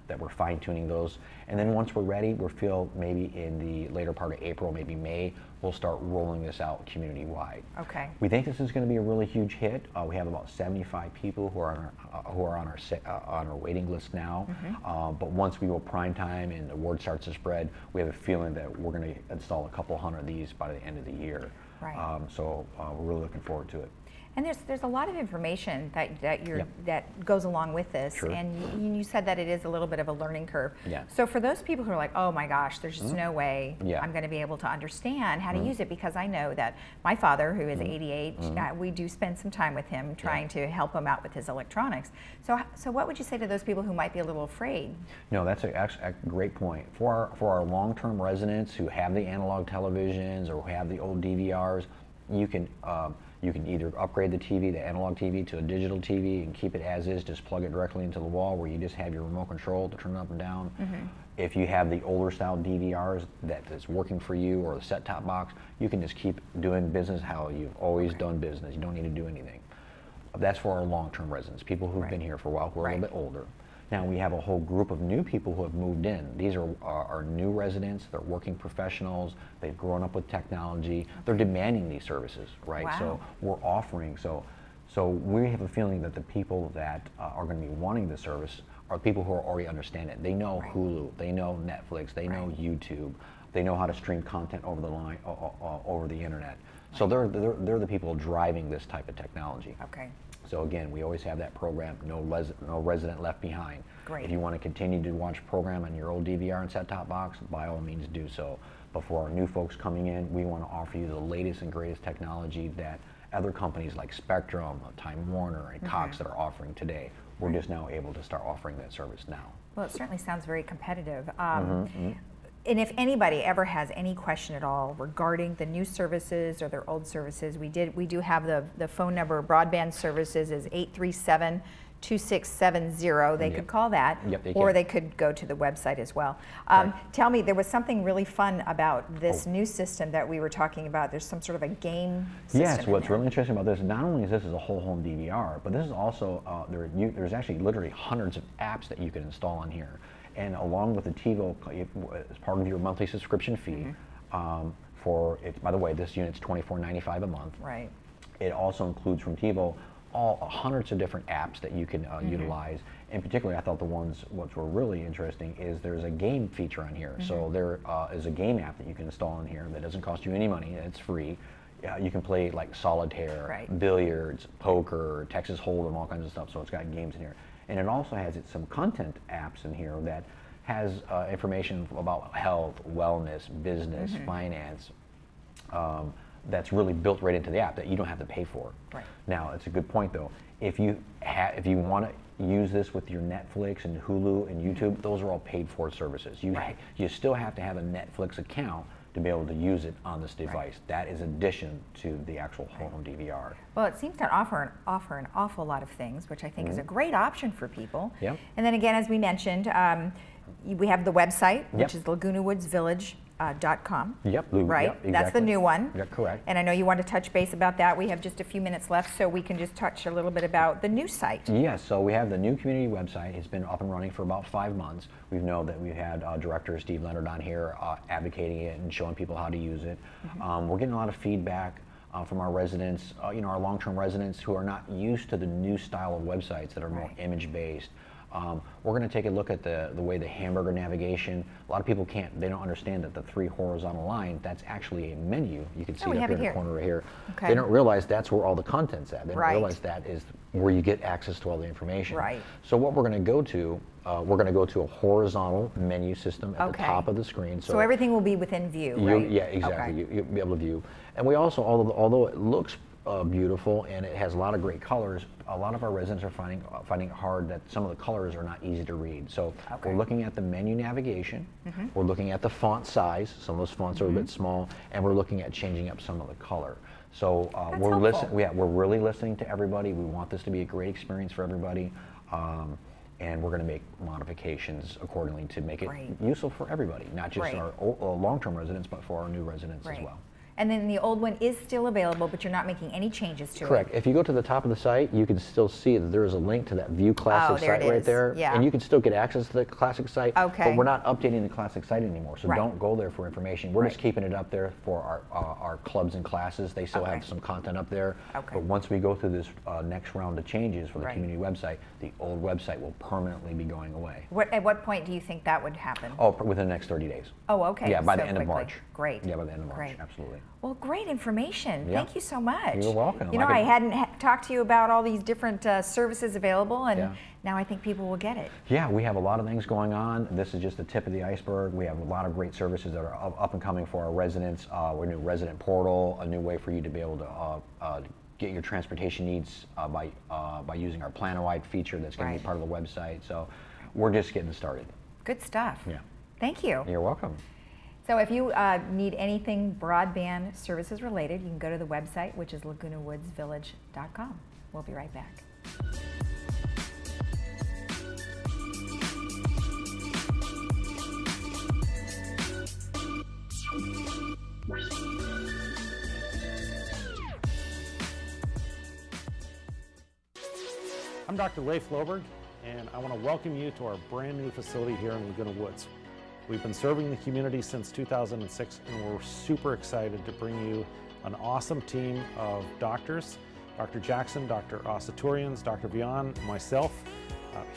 that we're fine-tuning those. And then once we're ready, we feel maybe in the later part of April, maybe May, we'll start rolling this out community-wide. Okay. We think this is going to be a really huge hit. We have about 75 people who are on our waiting list now. But once we go prime time and the word starts to spread, we have a feeling that we're going to install a couple hundred of these by the end of the year. Right. So we're really looking forward to it. And there's a lot of information that goes along with this, and you said that it is a little bit of a learning curve. So for those people who are like, oh my gosh, there's just no way I'm going to be able to understand how to use it, because I know that my father, who is 88, we do spend some time with him trying to help him out with his electronics. So what would you say to those people who might be a little afraid? No, that's a great point. For our long-term residents who have the analog televisions or who have the old DVRs, you can either upgrade the TV, the analog TV, to a digital TV and keep it as is, just plug it directly into the wall where you just have your remote control to turn it up and down. If you have the older style DVRs that's working for you, or the set-top box, you can just keep doing business how you've always done business. You don't need to do anything. That's for our long-term residents, people who've been here for a while, who are a little bit older. Now we have a whole group of new people who have moved in. These are our new residents. They're working professionals. They've grown up with technology. They're demanding these services, right? So we're offering. So we have a feeling that the people that are going to be wanting the service are people who already understand it. They know Hulu. They know Netflix. They know YouTube. They know how to stream content over the line, over the internet. So they're the people driving this type of technology. Okay. So again, we always have that program, no resident left behind. Great. If you want to continue to watch a program on your old DVR and set-top box, by all means do so. But for our new folks coming in, we want to offer you the latest and greatest technology that other companies like Spectrum, Time Warner, and Cox that are offering today. We're just now able to start offering that service now. Well, it certainly sounds very competitive. And if anybody ever has any question at all regarding the new services or their old services, we do have the phone number. Broadband services is 837-2670. They could call that, or they could go to the website as well. Tell me, there was something really fun about this new system that we were talking about. There's some sort of a game system. Yes, what's really interesting about this, not only is this a whole home DVR, but this is also, there's actually literally hundreds of apps that you can install on here. And along with the TiVo, as part of your monthly subscription fee, by the way, this unit's $24.95 a month. Right. It also includes from TiVo hundreds of different apps that you can utilize. And particularly, I thought what's were really interesting is there's a game feature on here. So there is a game app that you can install in here that doesn't cost you any money. It's free. You can play like solitaire, billiards, poker, Texas Hold'em, all kinds of stuff. So it's got games in here. And it also has some content apps in here that has information about health, wellness, business, finance, that's really built right into the app that you don't have to pay for. Right. Now, it's a good point though. If you want to use this with your Netflix and Hulu and YouTube, those are all paid for services. You still have to have a Netflix account to be able to use it on this device. That is addition to the actual home DVR. Well, it seems to offer an awful lot of things, which I think is a great option for people. Yep. And then again, as we mentioned, we have the website, which is LagunaWoodsVillage.com. Right? Exactly. That's the new one. Yeah, correct. And I know you want to touch base about that. We have just a few minutes left, so we can just touch a little bit about the new site. Yes, so we have the new community website. It's been up and running for about 5 months. We know that we've had Director Steve Leonard on here advocating it and showing people how to use it. We're getting a lot of feedback. from our residents, our long-term residents who are not used to the new style of websites that are more image-based. We're going to take a look at the way the hamburger navigation. A lot of people they don't understand that the 3 horizontal line, that's actually a menu. You can see it up here in the corner right here. Okay. They don't realize that's where all the content's at. They don't Right. realize that is where you get access to all the information. Right. So what we're going to go to, a horizontal menu system at the top of the screen. So everything will be within view, right? Yeah, exactly. You'll be able to view. And we also, although it looks beautiful and it has a lot of great colors, a lot of our residents are finding it hard that some of the colors are not easy to read. So we're looking at the menu navigation, we're looking at the font size, some of those fonts are a bit small, and we're looking at changing up some of the color. So we're really listening to everybody. We want this to be a great experience for everybody. And we're going to make modifications accordingly to make it useful for everybody, not just our long-term residents, but for our new residents as well. And then the old one is still available, but you're not making any changes to it. Correct. If you go to the top of the site, you can still see that there is a link to that View Classic site right there. Yeah. And you can still get access to the Classic site, Okay. but we're not updating the Classic site anymore, so Right. don't go there for information. We're just keeping it up there for our clubs and classes. They still have some content up there, but once we go through this next round of changes for the community website, the old website will permanently be going away. At what point do you think that would happen? Oh, within the next 30 days. Oh, okay. Yeah, by So the end of quickly. March. Great. Yeah, by the end of March, Great. absolutely. Well, great information. Yeah. Thank you so much. You're welcome. You know, I hadn't talked to you about all these different services available, and now I think people will get it. Yeah, we have a lot of things going on. This is just the tip of the iceberg. We have a lot of great services that are up and coming for our residents. We're a new resident portal, a new way for you to be able to get your transportation needs by using our Plan-A-Wide feature that's going to be part of the website. So we're just getting started. Good stuff. Yeah. Thank you. You're welcome. So if you need anything broadband services related, you can go to the website, which is lagunawoodsvillage.com. We'll be right back. I'm Dr. Leif Loberg, and I want to welcome you to our brand new facility here in Laguna Woods. We've been serving the community since 2006, and we're super excited to bring you an awesome team of doctors, Dr. Jackson, Dr. Asaturians, Dr. Vian, and myself,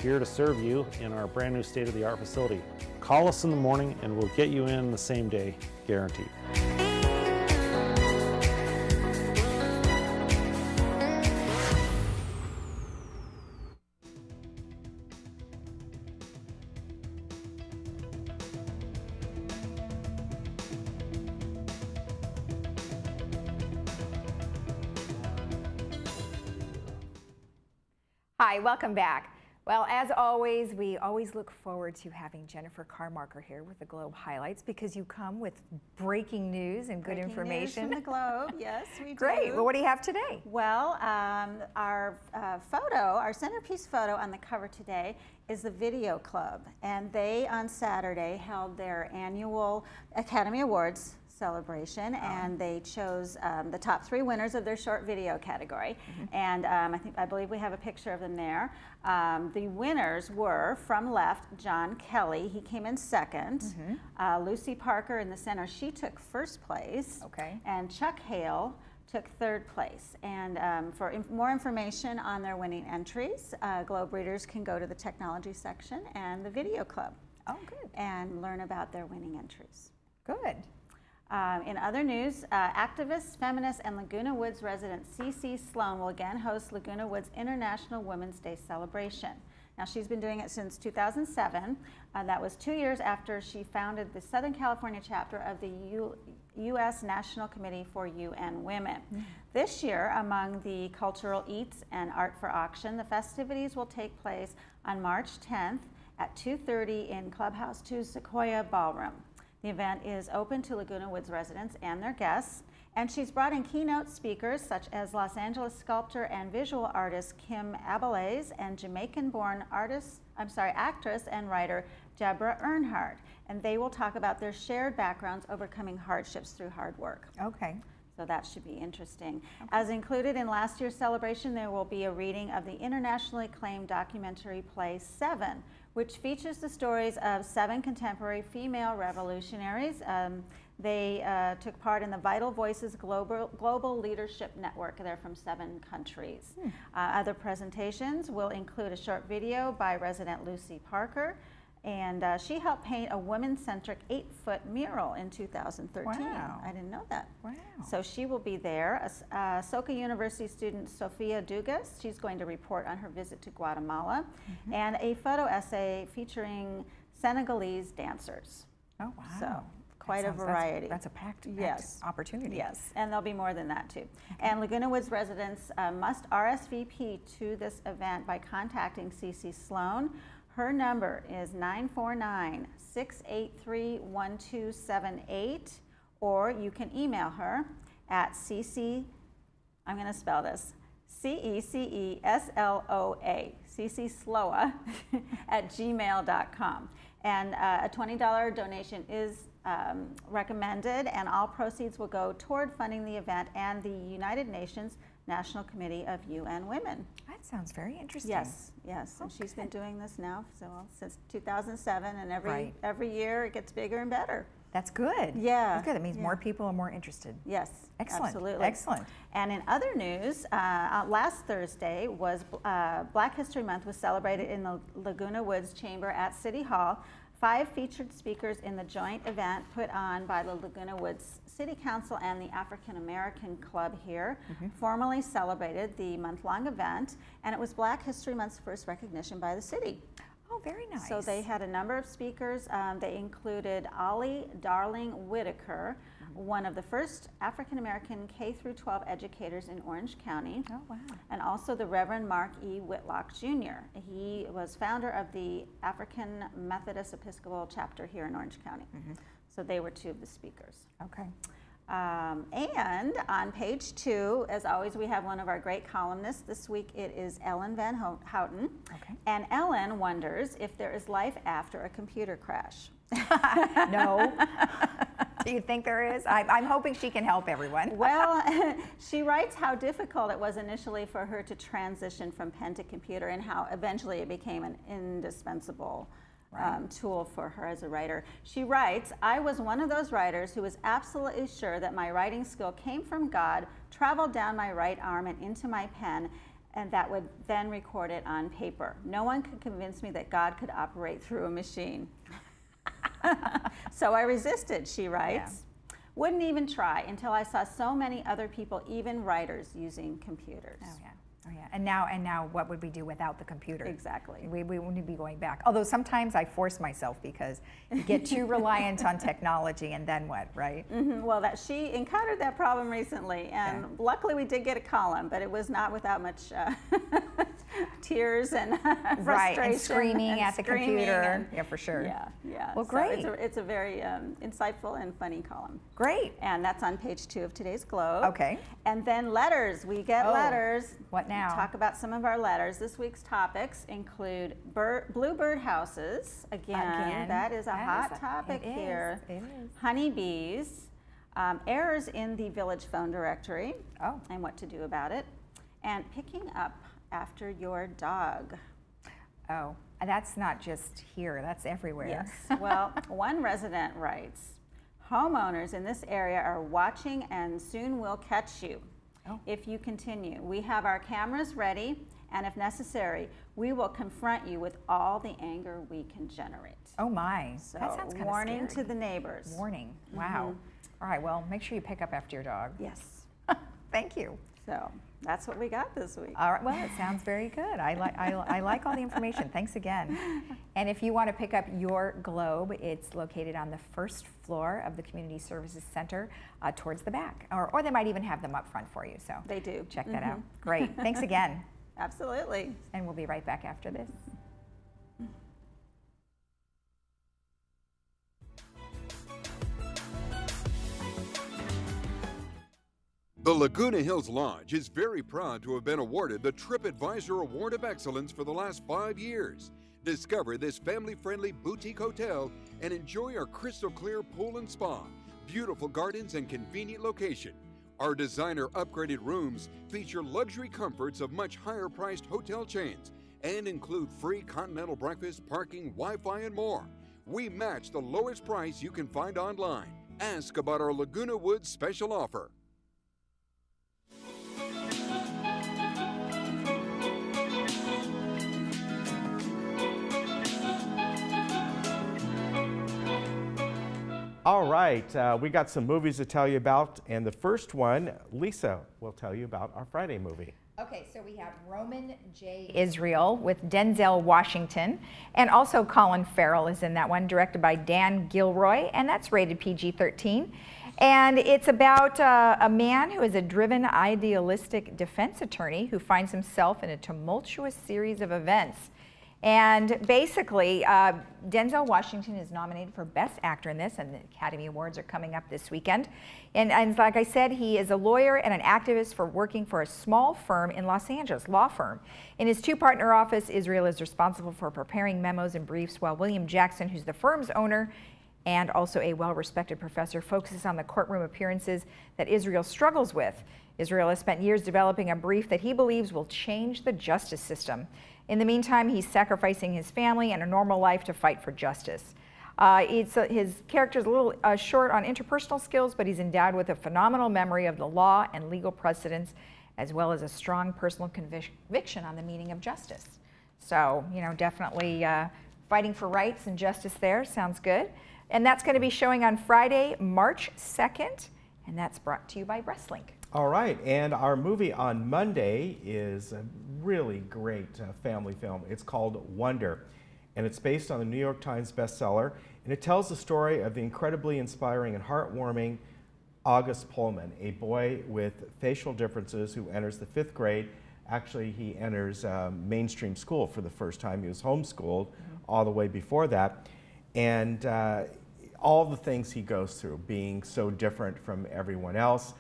here to serve you in our brand new state-of-the-art facility. Call us in the morning and we'll get you in the same day, guaranteed. Hi, welcome back. Well, as always, we always look forward to having Jennifer Carmarker here with the Globe Highlights because you come with breaking news and good information. News from the Globe, yes, we do. Great. Well, what do you have today? Well, our our centerpiece photo on the cover today is the Video Club, and they on Saturday held their annual Academy Awards celebration, and they chose the top 3 winners of their short video category. And I believe we have a picture of them there. The winners were, from left, John Kelly. He came in second. Lucy Parker in the center, she took first place. Okay. And Chuck Hale took third place. And for more information on their winning entries, Globe readers can go to the technology section and the Video Club. Oh, good. And learn about their winning entries. Good. In other news, activist, feminist, and Laguna Woods resident CeCe Sloan will again host Laguna Woods International Women's Day celebration. Now, she's been doing it since 2007. That was 2 years after she founded the Southern California chapter of the U.S. National Committee for UN Women. This year, among the cultural eats and art for auction, the festivities will take place on March 10th at 2:30 in Clubhouse 2 Sequoia Ballroom. The event is open to Laguna Woods residents and their guests, and she's brought in keynote speakers such as Los Angeles sculptor and visual artist Kim Abelaze and Jamaican-born actress and writer Deborah Earnhardt, and they will talk about their shared backgrounds overcoming hardships through hard work. Okay. So that should be interesting. As included in last year's celebration, there will be a reading of the internationally acclaimed documentary play Seven, which features the stories of 7 contemporary female revolutionaries. They took part in the Vital Voices Global Leadership Network. They're from 7 countries. Other presentations will include a short video by resident Lucy Parker, and she helped paint a women-centric 8-foot mural in 2013. Wow. I didn't know that. Wow. So she will be there. Soka University student Sofia Dugas, she's going to report on her visit to Guatemala, and a photo essay featuring Senegalese dancers. Oh, wow. So quite a variety. That's a packed opportunity. Yes, and there'll be more than that too. And Laguna Woods residents must RSVP to this event by contacting CC Sloan. Her number is 949-683-1278, or you can email her at CC, I'm going to spell this, CECESLOA, CCSLOA at gmail.com. And a $20 donation is recommended, and all proceeds will go toward funding the event and the United Nations National Committee of UN Women. That sounds very interesting. Yes, yes, and she's been doing this now since 2007, and every year it gets bigger and better. That's good. Yeah. That's good. That means more people are more interested. Yes, Excellent. absolutely. Excellent. And in other news, last Thursday was Black History Month was celebrated in the Laguna Woods Chamber at City Hall. 5 featured speakers in the joint event put on by the Laguna Woods City Council and the African American Club here formally celebrated the month-long event, and it was Black History Month's first recognition by the city. Oh, very nice. So they had a number of speakers. They included Ollie Darling Whitaker, one of the first African American K-12 educators in Orange County. Oh, wow. And also the Reverend Mark E. Whitlock Jr. He was founder of the African Methodist Episcopal chapter here in Orange County. So they were 2 of the speakers. Okay. And on page 2, as always, we have one of our great columnists. This week it is Ellen Van Houten. Okay. And Ellen wonders if there is life after a computer crash. No. Do you think there is? I'm hoping she can help everyone. Well, she writes how difficult it was initially for her to transition from pen to computer, and how eventually it became an indispensable tool for her as a writer. She writes, "I was one of those writers who was absolutely sure that my writing skill came from God, traveled down my right arm and into my pen, and that would then record it on paper. No one could convince me that God could operate through a machine." So I resisted, she writes. Wouldn't even try until I saw so many other people, even writers, using computers. Oh, yeah. Oh, yeah. And now what would we do without the computer? Exactly. We wouldn't be going back. Although sometimes I force myself because you get too reliant on technology, and then what, right? Well, she encountered that problem recently, and luckily we did get a column, but it was not without much tears and frustration. Right, and screaming and at the computer. Yeah, for sure. Yeah, yeah. Well, So great. it's a very insightful and funny column. Great. And that's on page 2 of today's Globe. Okay. And then letters. We get letters. What now? Talk about some of our letters. This week's topics include bluebird houses. Again, that is a hot topic here. It is. Honeybees, errors in the village phone directory, and what to do about it, and picking up after your dog. Oh, that's not just here, that's everywhere. Yes. Well, one resident writes, homeowners in this area are watching and soon will catch you. If you continue, we have our cameras ready, and if necessary, we will confront you with all the anger we can generate. Oh my, So that sounds kind of warning to the neighbors. Warning, wow. All right, well, make sure you pick up after your dog. Yes. Thank you. So that's what we got this week. All right, well, it sounds very good. I like all the information. Thanks again. And if you want to pick up your Globe, it's located on the first floor of the Community Services Center towards the back. Or they might even have them up front for you. So they do. Check that out. Great. Thanks again. Absolutely. And we'll be right back after this. The Laguna Hills Lodge is very proud to have been awarded the TripAdvisor Award of Excellence for the last 5 years. Discover this family-friendly boutique hotel and enjoy our crystal clear pool and spa, beautiful gardens, and convenient location. Our designer upgraded rooms feature luxury comforts of much higher priced hotel chains and include free continental breakfast, parking, Wi-Fi, and more. We match the lowest price you can find online. Ask about our Laguna Woods special offer. All right, we got some movies to tell you about, and the first one, Lisa will tell you about our Friday movie. Okay, so we have Roman J. Israel with Denzel Washington, and also Colin Farrell is in that one, directed by Dan Gilroy, and that's rated PG-13. And it's about a man who is a driven, idealistic defense attorney who finds himself in a tumultuous series of events. And basically, Denzel Washington is nominated for Best Actor in this, and the Academy Awards are coming up this weekend. And like I said, he is a lawyer and an activist for working for a small firm in Los Angeles, law firm. In his two-partner office, Israel is responsible for preparing memos and briefs, while William Jackson, who's the firm's owner and also a well-respected professor, focuses on the courtroom appearances that Israel struggles with. Israel has spent years developing a brief that he believes will change the justice system. In the meantime, he's sacrificing his family and a normal life to fight for justice. His character is a little short on interpersonal skills, but he's endowed with a phenomenal memory of the law and legal precedents, as well as a strong personal conviction on the meaning of justice. So, you know, definitely fighting for rights and justice there. Sounds good. And that's going to be showing on Friday, March 2nd, and that's brought to you by Breastlink. All right, and our movie on Monday is a really great family film. It's called Wonder, and it's based on the New York Times bestseller, and it tells the story of the incredibly inspiring and heartwarming August Pullman, a boy with facial differences who enters the 5th grade. Actually, he enters mainstream school for the first time. He was homeschooled all the way before that, and all the things he goes through, being so different from everyone else.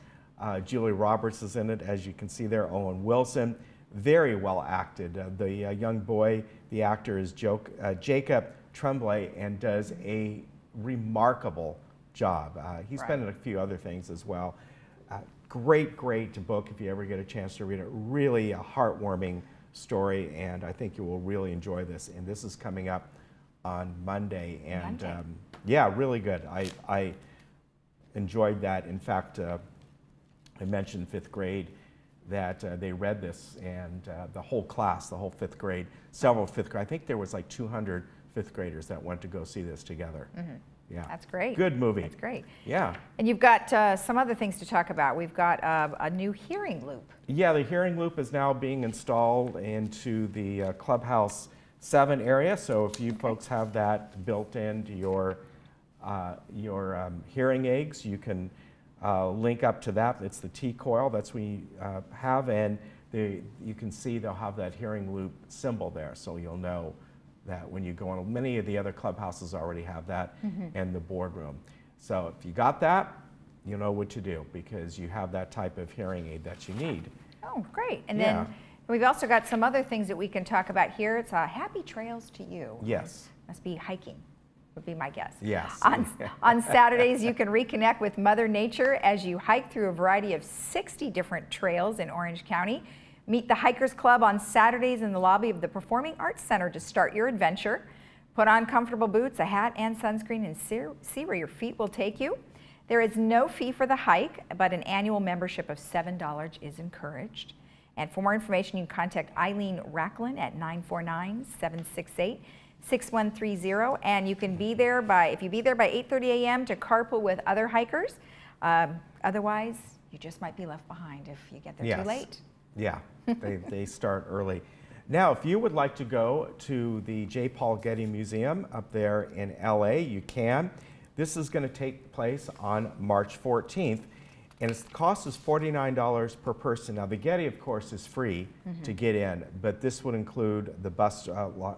Julia Roberts is in it, as you can see there. Owen Wilson, very well acted. The young boy, the actor is Jacob Tremblay, and does a remarkable job. He's been in a few other things as well. Great book if you ever get a chance to read it. Really a heartwarming story, and I think you will really enjoy this. And this is coming up on Monday, and yeah, really good. I enjoyed that. In fact, I mentioned 5th grade that they read this, and the whole class, the whole 5th grade, several 5th grade, I think there was like 200 5th graders that went to go see this together. Yeah, that's great. Good movie. That's great. Yeah. And you've got some other things to talk about. We've got a new hearing loop. Yeah, the hearing loop is now being installed into the Clubhouse 7 area. So if you folks have that built into your hearing aids, you can link up to that. It's the T-coil that's we have, and you can see they'll have that hearing loop symbol there, so you'll know that when you go on. Many of the other clubhouses already have that in the boardroom. So if you got that, you know what to do, because you have that type of hearing aid that you need. Oh, great. And then we've also got some other things that we can talk about here. It's happy trails to you. Yes. Must be hiking, would be my guess. Yes. On Saturdays, you can reconnect with Mother Nature as you hike through a variety of 60 different trails in Orange County. Meet the Hikers Club on Saturdays in the lobby of the Performing Arts Center to start your adventure. Put on comfortable boots, a hat, and sunscreen, and see where your feet will take you. There is no fee for the hike, but an annual membership of $7 is encouraged. And for more information, you can contact Eileen Racklin at 949-768-6130, and you can be there if you be there by 8:30 a.m. to carpool with other hikers. Otherwise, you just might be left behind if you get there too late. Yeah, they start early. Now, if you would like to go to the J. Paul Getty Museum up there in LA, you can. This is going to take place on March 14th, and its cost is $49 per person. Now, the Getty, of course, is free to get in, but this would include the bus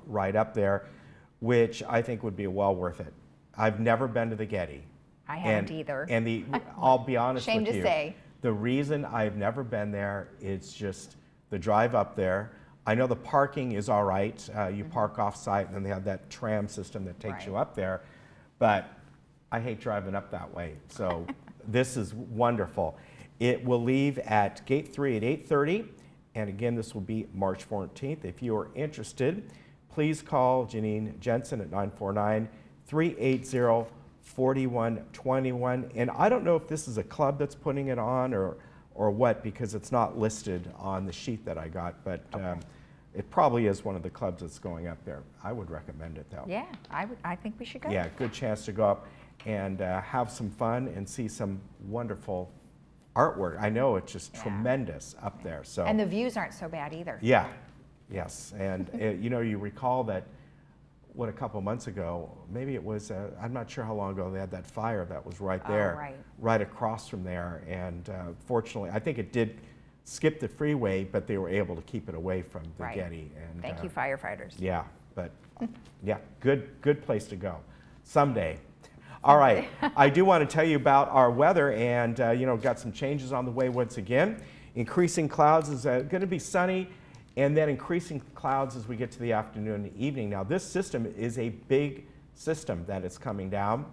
ride up there, which I think would be well worth it. I've never been to the Getty. I haven't either. And I'll be honest with you. Shame to say. The reason I've never been there is just the drive up there. I know the parking is all right. You park off-site, and then they have that tram system that takes you up there. But I hate driving up that way. So this is wonderful. It will leave at Gate 3 at 8:30. And again, this will be March 14th. If you are interested, please call Janine Jensen at 949-380-4666. 4121. And I don't know if this is a club that's putting it on or what, because it's not listed on the sheet that I got, but it probably is one of the clubs that's going up there. I would recommend it though. Yeah, I think we should go. Yeah, good chance to go up and have some fun and see some wonderful artwork. I know it's just tremendous up there. So And the views aren't so bad either. yeah, yes, and you know, you recall that a couple months ago, maybe it was, I'm not sure how long ago, they had that fire that was right there, right across from there, and fortunately, I think it did skip the freeway, but they were able to keep it away from the Getty. And thank you, firefighters. Yeah, but yeah, good place to go someday. All right, I do want to tell you about our weather, and you know, got some changes on the way once again. Increasing clouds is going to be sunny, and then increasing clouds as we get to the afternoon and evening. Now, this system is a big system that is coming down,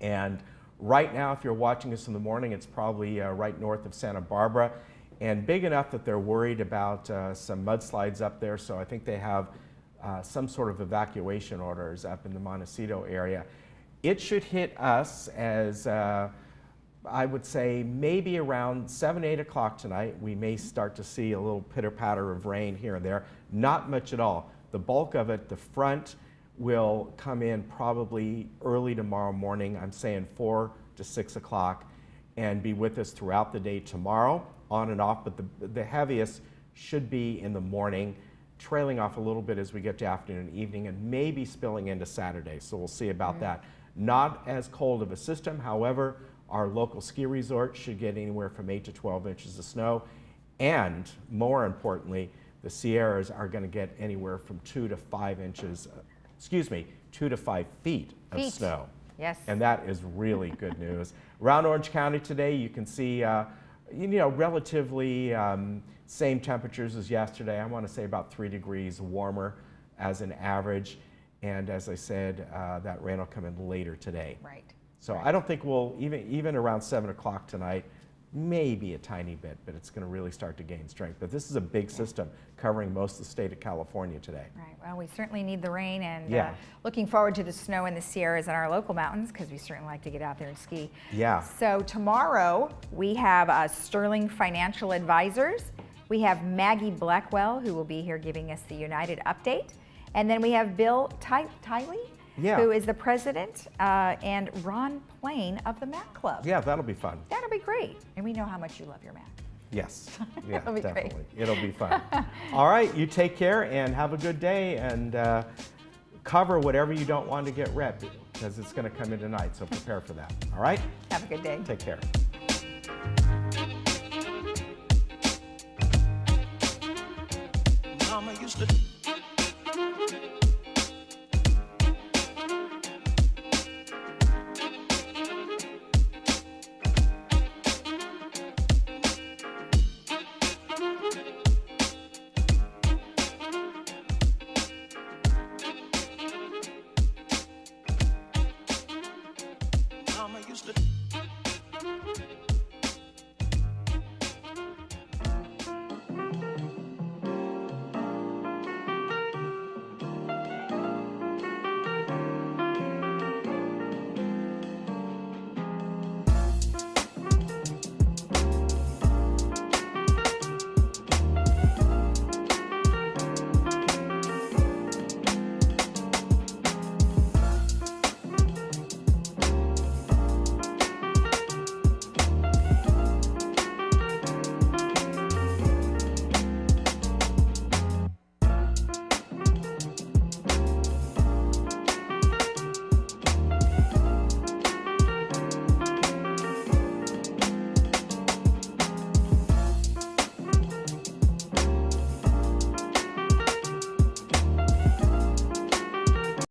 and right now, if you're watching this in the morning, it's probably right north of Santa Barbara, and big enough that they're worried about some mudslides up there, so I think they have some sort of evacuation orders up in the Montecito area. It should hit us as, I would say, maybe around 7, 8 o'clock tonight. We may start to see a little pitter-patter of rain here and there. Not much at all. The bulk of it, the front, will come in probably early tomorrow morning. I'm saying 4 to 6 o'clock, and be with us throughout the day tomorrow, on and off. But the heaviest should be in the morning, trailing off a little bit as we get to afternoon and evening, and maybe spilling into Saturday. So we'll see about that. Not as cold of a system. However, our local ski resort should get anywhere from 8 to 12 inches of snow. And more importantly, the Sierras are going to get anywhere from 2 to 5 inches, 2 to 5 feet of snow. Yes. And that is really good news. Around Orange County today, you can see, you know, relatively same temperatures as yesterday. I want to say about 3 degrees warmer as an average. And as I said, that rain will come in later today. Right. So I don't think we'll, even around 7 o'clock tonight, maybe a tiny bit, but it's going to really start to gain strength. But this is a big system covering most of the state of California today. Right. Well, we certainly need the rain, and Yeah. Looking forward to the snow in the Sierras and our local mountains, because we certainly like to get out there and ski. Yeah. So tomorrow we have Sterling Financial Advisors. We have Maggie Blackwell, who will be here giving us the United update. And then we have Bill Tiley, who is the president, and Ron Plain of the Mac Club. Yeah, that'll be fun. That'll be great. And we know how much you love your Mac. Yes, yeah, That'll be great. definitely. It'll be fun. All right, you take care and have a good day, and cover whatever you don't want to get wet, because it's going to come in tonight, so prepare for that. All right? Have a good day. Take care. Mama used to Mama used to